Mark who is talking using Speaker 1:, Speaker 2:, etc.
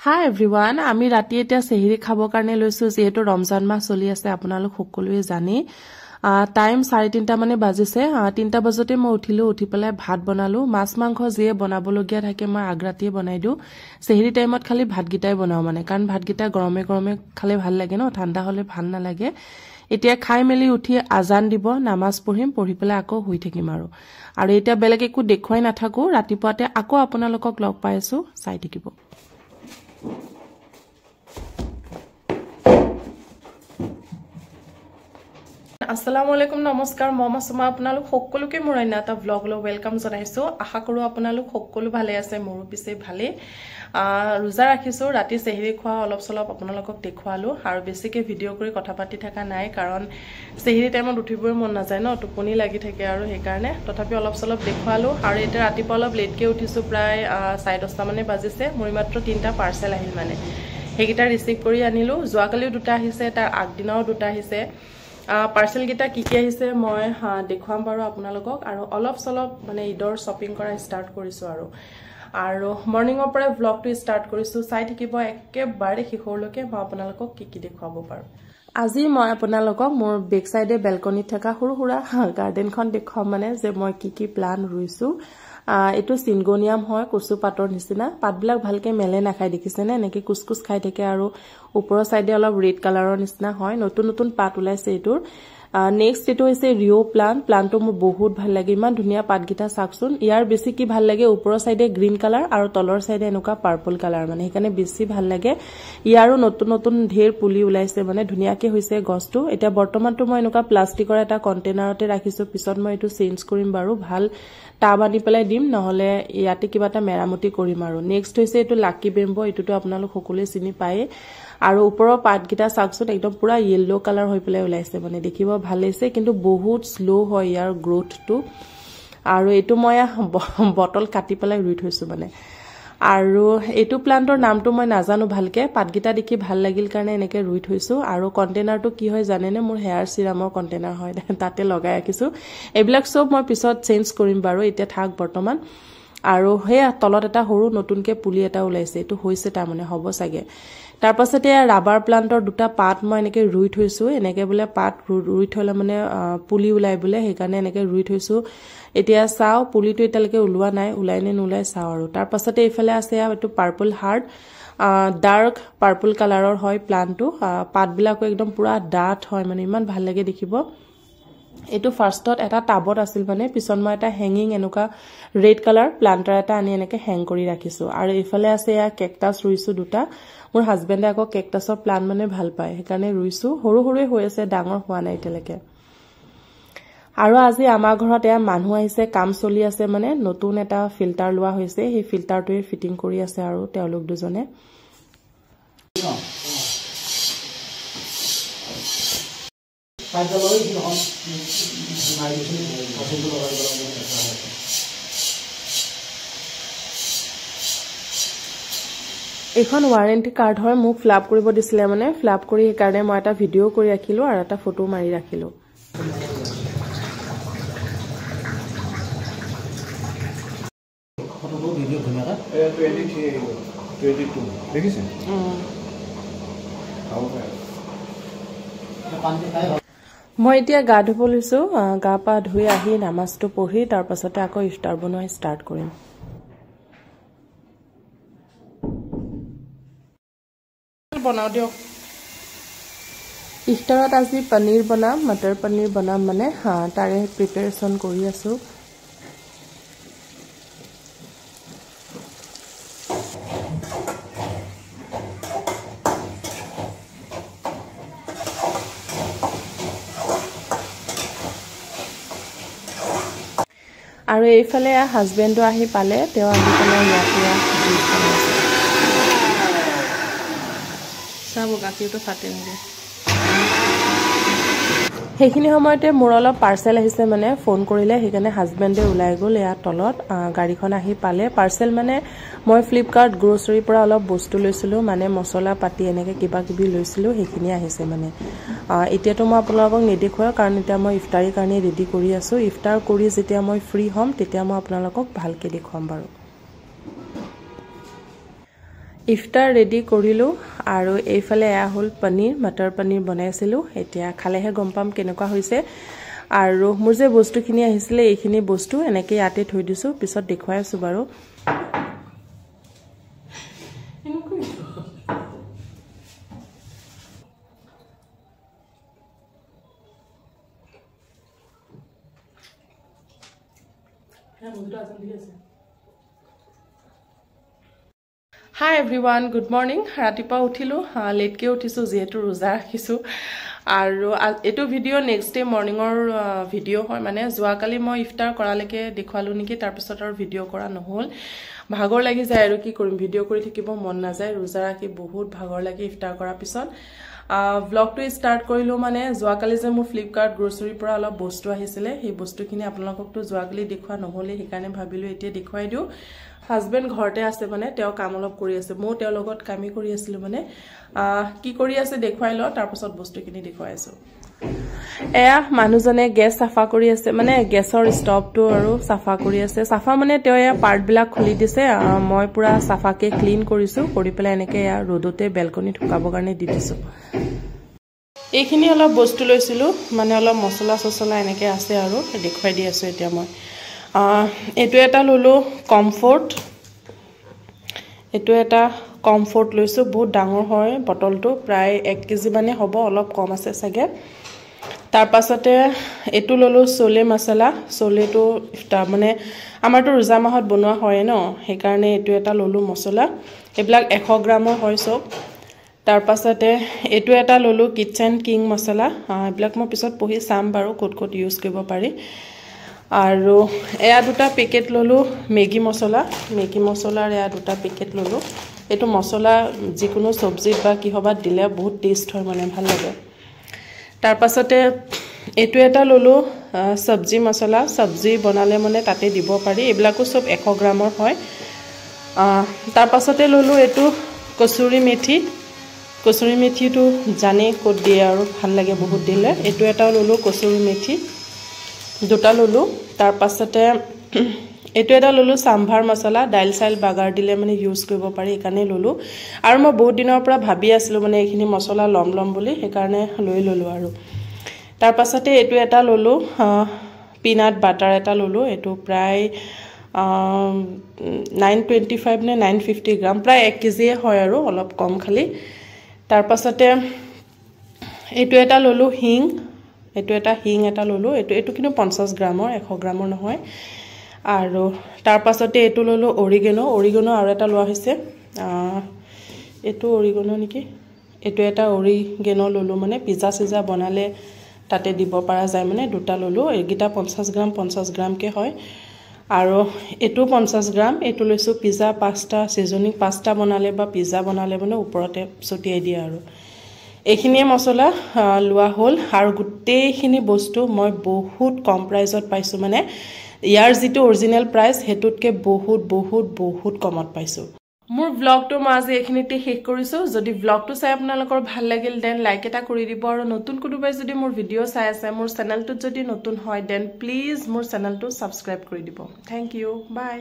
Speaker 1: Hi everyone, আমি ৰাতি এতিয়া সেহৰি খাবৰ কাৰণে লৈছো যেহেতু ৰমজান মাহ চলি আছে আপোনালোক সকলোৱে জানে টাইম 3:30 মানে বাজিছে 3টা বজতে মই উঠিলো উঠি পেলাই ভাত বনালো মাছ মাংস যে বনাবলগিয়া থাকে মই আগৰাতিয়ে বনাই দিও সেহৰি টাইমত খালি ভাতগিটাই বনাও মানে কাৰণ ভাতগিটা গৰমে গৰমে খালে ভাল লাগে ন ঠাণ্ডা হলে ভাল নালাগে এতিয়া খাই মেলি উঠি আজান দিব নামাজ পঢ়িম পঢ়ি পেলাই আকৌ শুই থাকিম আৰু এতিয়া বেলেগ একো দেখুৱাই নাথাকো ৰাতিপুৱাতে আকৌ আপোনালোকক লগ পাইছো চাই থাকিব Assalamu alaikum namaskar mama suma আপোনালোক সকলোকে মোৰ এটা vlog ল ওয়েলকাম জনাইছো আশা কৰো আপোনালোক সকলো ভালে আছে মোৰ পিছে ভালে ৰোজা ৰাখিছো ৰাতি সেহৰি খোৱা অলপ সলপ আপোনালোকক দেখুৱালো আৰু বেছিকে ভিডিও কৰি কথা পাতি থাকা নাই কাৰণ সেহৰি টাইমত উঠিবই মন নাযায় ন টোপনি লাগি থাকে আৰু সেই কাৰণে তথাপি অলপ সলপ দেখুৱালো আৰু এটা ৰাতিপুৱা অলপ লেটকে উঠিছো প্ৰায় 10:30 মানে বাজিছে মোৰ মাত্ৰ 3টা পাৰ্সেল আহিল মানে হেগিটা ৰিসিভ কৰি আনিলো যোৱাকালিও দুটা আহিছে তাৰ আগদিনাও দুটা আহিছে পাৰ্সেল গিটা কি আহিছে মই দেখুৱাম বাৰু আপোনালোকক আৰু অলপ সলপ মানে ইডৰ শপিং কৰা ষ্টাৰ্ট কৰিছো আৰু মৰ্নিংৰ পৰা ব্লগটো ষ্টাৰ্ট কৰিছো চাই থাকিব একেবাৰে শেষৰলৈকে মই আপোনালোকক কি দেখুৱাব পাৰো আজি মই আপোনালোকক মোৰ বেক সাইডে বেলকনিত থকা হুৰুহুৰা গাৰ্ডেনখন দেখুৱাম মানে যে মই কি প্লান ৰুইছো এটো সিনগোনিয়াম হয় কচু পাতৰ নিচিনা পাতবিলাক ভালকে মেলে নাখাই দেখিছে নে নেকি কুচকুচ খাই থাকে আৰু ওপৰৰ সাইডে অলপ ৰেড কালাৰৰ নিচিনা হয় নতুন নতুন পাত ওলাইছে এটোৰ নেক্সট এটো হৈছে ৰিও প্লান্টটো মোৰ বহুত ভাল লাগে ইমান ধুনিয়া পাতগিটা চাকচোন ইয়াৰ বেছি কি ভাল লাগে ওপৰৰ সাইডে গ্ৰীন কালাৰ আৰু তলৰ সাইডে এনেকা পাৰ্পল কালাৰ মানে হেকানে বেছি ভাল লাগে ইয়াৰো নতুন নতুন ঢেৰ পুলি ওলাইছে মানে ধুনিয়াকে হৈছে গছটো এটা বৰ্তমানটো মই এনেকা প্লাষ্টিকৰ এটা কন্টেইনাৰতে ৰাখিছো পিছত মই এটো চেঞ্জ কৰিম বাৰু ভাল টাব আনি পেলাই দিম নহলে ইয়াতে কিবাটা মেৰামতি কৰিম আৰু নেক্সট হৈছে এটো লাকি বেম্বো এটোটো আপোনালোক সকলোৱে চিনি পায় আৰু ওপৰৰ পাতগিটা চাকচোন একদম পুৰা ইয়েলো কালাৰ হৈ পেলাই ওলাইছে মানে দেখিব ভাল হৈছে কিন্তু বহুত স্লো হয় ইয়াৰ গ্ৰোথটো আৰু এটো মই বটল কাটি পেলাই ৰুই থৈছো মানে আৰু এটো প্লান্টৰ নামটো মই নাজানো ভালকে পাতগিটা দেখি ভাল লাগিল কাৰণে এনেকে ৰুই থৈছো আৰু কন্টেইনাৰটো কি হয় জানেনে মোৰ হেয়াৰ সিৰামৰ কন্টেইনাৰ হয় তাতে লগাই ৰাখিছো এবিলাক সব মই পিছত চেঞ্জ কৰিম বাৰু এতিয়া থাক বৰ্তমান আৰু হেয়া তলত এটা সৰু নতুনকে পুলি এটা ওলাইছে এটো হৈছে তা মানে হ'ব সাগে তাৰ পাছতে ৰাবাৰ প্লান্টৰ দুটা পাত মই এনেকে ৰুই থৈছো এনেকে বলে পাত ৰুই থলে মানে পুলি ওলাই বলে হেকানে এনেকে ৰুই থৈছো এতিয়া চাও পুলিটো এটালকে ওলোৱা নাই ওলাই নে নোলাই চাও আৰু তাৰ পাছতে ইফালে আছে এটো পাৰ্পল হাৰ্ট ডাৰ্ক পাৰ্পল কালাৰৰ হয় প্লান্টটো পাতবিলাকো একদম পুৰা ডাট হয় মানে ইমান ভাল লাগে দেখিব এটো ফাৰ্ষ্টত এটা টাবত আছিল মানে পিছত মই এটা হেঙ্গিং এনেকা ৰেড কালাৰ প্লান্টাৰ এটা আনি এনেকে হেং কৰি ৰাখিছো আৰু ইফালে আছে কেকটাস ৰুইছো দুটা মোৰ হাজবেণ্ডে আকৌ কেকটাসৰ প্লান্ট মানে ভাল পায় হেকানে ৰুইছো সৰু সৰুৱে হৈ আছে ডাঙৰ হোৱা নাই তেলকে আৰু আজি আমাৰ ঘৰত মানুহ আহিছে কাম চলি আছে মানে নতুন এটা ফিল্টাৰ লোৱা হৈছে সেই ফিল্টাৰটোৱে ফিটিং কৰি আছে আৰু তেওঁলোক দুজনে এখন ওয়াৰেন্টি কাৰ্ড হয় মোক ফ্লাপ কৰিব দিছিলে মানে ফ্লাপ কৰি এই কাৰণে মই এটা ভিডিও কৰি ৰাখিলো আৰু এটা ফটো মাৰি ৰাখিলো
Speaker 2: ফটো ভিডিও ধুনিয়া 22 দেখিছে
Speaker 1: মই এতিয়া গা ধুব লৈছো গা পা ধুই আহি নামাজটো পঢ়ি তাৰ পাছতে আকৌ ইফতাৰ বনোৱা ষ্টাৰ্ট কৰিম বনাও দিও ইফতাৰত আজি পনীৰ বনাম মটৰ পনীৰ বনাম মানে তাৰে প্ৰিপাৰেচন কৰি আছো আৰু এইফালে হাজবেণ্ডো আহি পালে তেও আহি পেলাই ইয়াতে চাব গাখীৰটো ফাটে নেকি সেইখিনি সময়তে মোৰ অলপ পাৰ্সেল আহিছে মানে ফোন কৰিলে হেকানে হাজবেণ্ডে ওলাই গল ইয়া তলত গাড়ীখন আহি পালে পাৰ্সেল মানে মই ফ্লিপকাৰ্ট গ্ৰোসাৰীৰ পৰা অলপ বস্তু লৈছিলো মানে মছলা পাতি এনেকে কিবা কিবি লৈছিলো সেইখিনি আহিছে মানে এতিয়াতো মই আপোনালোকক নেদেখুৱা কাৰণ এতিয়া মই ইফতাৰীৰ কাৰণে ৰেডি কৰি আছো ইফতাৰ কৰি যেতিয়া মই ফ্ৰী হ'ম তেতিয়া মই আপোনালোকক ভালকে দেখুৱাম বাৰু ইফতাৰ ৰেডি কৰিলোঁ আৰু এইফালে এয়া হ'ল পনীৰ মটৰ পনীৰ বনাইছিলোঁ এতিয়া খালেহে গম পাম কেনেকুৱা হৈছে আৰু মোৰ যে বস্তুখিনি আহিছিলে এইখিনি বস্তু এনেকৈ ইয়াতে থৈ দিছোঁ পিছত দেখুৱাই আছোঁ বাৰু Hi everyone, good morning. Ratipa uthilu, late ke uthisu jehetu roza rakhisu. Aru etu video next day morning or video hoy mane joa kali moi iftar koraleke dekhwalu niki tar pisot ar video kora nohol. Bhagor lagi jay aru ki korim video kori thakibo mon na jay roza rakhi bahut bhagor lagi iftar kora pisot. Vlog to start korilu mane joa kali je mo Flipkart grocery pora alop bostu ahisile he bostu khini apnalokok to joa kali dekhwa nohole hekane bhabilu etia dekhwai diu Husband ঘৰতে আছে মানে তেও কাম অলপ কৰি আছে মই তেও লগত কামি কৰি আছিল মানে কি কৰি আছে দেখুৱাই ল তাৰ পাছত বস্তুখিনি দেখুৱাই আছো এয়া মানুহজনে গ্যাস সাফা কৰি আছে মানে গ্যাসৰ ষ্টভটো আৰু সাফা কৰি আছে সাফা মানে তেও এয়া পাৰ্ট বিলাক খুলি দিছে মই পুৰা সাফাকে ক্লিন কৰিছো কৰি পেলাই এনেকে এয়া ৰদতে বেলকনি ঠুকাবৰ কাৰণে দি দিছো এইখিনি অলপ বস্তু লৈছিলো মানে অলপ মছলা সছলা এনেকে আছে আৰু দেখুৱাই দি আছো এতিয়া মই এটো এটা ললো কমফৰ্ট এটো এটা কমফৰ্ট লৈছো বহুত ডাঙৰ হয় বটলটো প্ৰায় 1 কেজি মানে হ'ব অলপ কম আছে সাগে তাৰ পাছতে এটো ললো সোলে মছলা সোলেটো ইফতাৰ মানে আমাৰটো ৰোজা মাহত বনোৱা হয় ন সেই কাৰণে এটো এটা ললো মছলা এবলাক 100 গ্ৰামৰ হয় সব তাৰ পাছতে এটো এটা ললো কিচেন কিং মছলা এবলাক মই পিছত পঢ়ি চাম বাৰু কোট কোট ইউজ কৰিব পাৰি আৰু এয়া দুটা পেকেট ললো মেগি মছলাৰ এয়া দুটা পেকেট ললো এটো মছলা যিকোনো সবজি বা কি হবা দিলে বহুত টেষ্ট হয় মানে ভাল লাগে তাৰ পাছতে এটো এটা ললো সবজি মছলা সবজি বনালে মানে তাতে দিব পাৰি এবলাকো সব 100 গ্ৰামৰ হয় তাৰ পাছতে ললো এটো কসুৰি মেথিটো জানে কত দিয়ে আৰু ভাল লাগে বহুত দিলে এটো এটা ললো কসুৰি মেথি দুটা ললো তাৰ পাছতে এটো এটা ললো সাম্ভাৰ মছলা ডাইল চাইল বাগাৰ দিলে মানে ইউজ কৰিব পাৰি একানে ললো আৰু মই বহুত দিনৰ পৰা ভাবি আছিল মানে এইখিনি মছলা লম বুলি সেই কাৰণে লৈ ললো আৰু তাৰ পাছতে এটো এটা ললো পিনাট বাটাৰ এটা ললো এটো প্ৰায় 925 নে 950 গ্ৰাম প্ৰায় 1 কেজি হয় আৰু অলপ কম খালি তাৰ পাছতে এটো এটা ললো হিং এটো এটা হিং এটা ললো এটো কিন্তু 50 গ্ৰামৰ 100 গ্ৰামৰ নহয় আৰু তাৰ পাছতে এটো ললো অৰিগেনো আৰু এটা লোৱা হৈছে এটো অৰিগেনো নেকি এটো এটা অৰিগেনো ললো মানে পিজ্জা সিজা বনালে তাতে দিব পৰা যায় মানে দুটা ললো এগিটা 50 গ্ৰাম কে হয় আৰু এটো 50 গ্ৰাম এটো লৈছো পিজ্জা পাস্তা সিজনিং পাস্তা বনালে বা পিজ্জা বনালে মানে ওপৰতে ছটিয়াই দিয়া আৰু এইখিনিয়ে মছলা লোৱা হল আৰু গুটেইখিনি বস্তু মই বহুত কম প্ৰাইসত পাইছো মানে ইয়াৰ যেটো অৰিজিনাল প্ৰাইস হেতুতকে বহুত কমত পাইছো মোৰ ব্লগটো মই আজি এইখিনিতে শেষ কৰিছো যদি ব্লগটো চাই আপোনালোকৰ ভাল লাগিল দেন লাইক এটা কৰি দিব আৰু নতুন কোনোবাই যদি মোৰ ভিডিও চাই আছে মোৰ চেনেলটো যদি নতুন হয় দেন প্লিজ মোৰ চেনেলটো সাবস্ক্ৰাইব কৰি দিব থ্যাংক ইউ বাই